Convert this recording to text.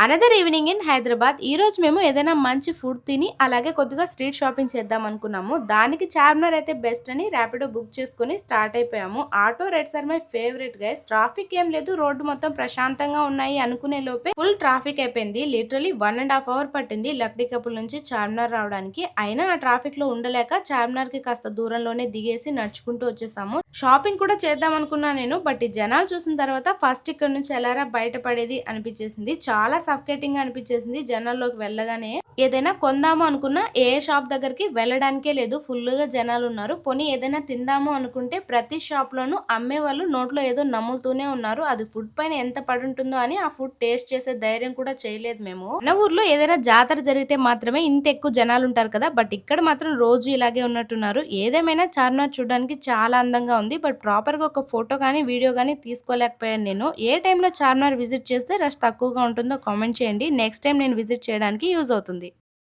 Another evening in Hyderabad. ఈరోజు మేము ఏదైనా మంచి ఫుడ్ తిని, అలాగే కొద్దిగా స్ట్రీట్ షాపింగ్ చేద్దాం అనుకున్నాము. దానికి చార్మినార్ అయితే బెస్ట్ అని ర్యాపిడో బుక్ చేసుకొని స్టార్ట్ అయిపోయాము. Auto rides are my favourite guys. Traffic ఏం లేదు, రోడ్డు మొత్తం ప్రశాంతంగా ఉన్నాయి అనుకునే లోపే ఫుల్ ట్రాఫిక్ అయిపోయింది. లిటరలీ 1.5 అవర్ పట్టింది లక్డీ కపుల్ నుంచి చార్మినార్ రావడానికి. అయినా ఆ ట్రాఫిక్ లో ఉండలేక చార్మినార్ కి కాస్త దూరంలోనే దిగేసి నడుచుకుంటూ వచ్చేసాము. షాపింగ్ కూడా చేద్దాం అనుకున్నా నేను, బట్ ఈ జనాలు చూసిన తర్వాత ఫస్ట్ ఇక్కడ నుంచి ఎలారా బయటపడేది అనిపించేసింది. చాలా సఫకేటింగ్ అనిపించేసింది జనాల్లోకి వెళ్ళగానే. ఏదైనా కొందాము అనుకున్నా ఏ షాప్ దగ్గరికి వెళ్ళడానికే లేదు, ఫుల్ గా జనాలు ఉన్నారు. పోనీ ఏదైనా తిందాము అనుకుంటే ప్రతి షాప్ లోను అమ్మే వాళ్ళు నోట్లో ఏదో నమ్ములుతూనే ఉన్నారు. అది ఫుడ్ పైన ఎంత పడుంటుందో అని ఆ ఫుడ్ టేస్ట్ చేసే ధైర్యం కూడా చేయలేదు మేము. మన ఊర్లో ఏదైనా జాతర జరిగితే మాత్రమే ఇంత ఎక్కువ జనాలు ఉంటారు కదా, బట్ ఇక్కడ మాత్రం రోజు ఇలాగే ఉన్నట్టున్నారు. ఏదేమైనా చార్మినార్ చూడడానికి చాలా అందంగా ఉంది, బట్ ప్రాపర్ గా ఒక ఫోటో కానీ వీడియో కానీ తీసుకోలేకపోయాను నేను. ఏ టైంలో చార్మినార్ విజిట్ చేస్తే రష్ తక్కువగా ఉంటుందో కామెంట్ చేయండి. నెక్స్ట్ టైం నేను విజిట్ చేయడానికి యూజ్ అవుతుంది.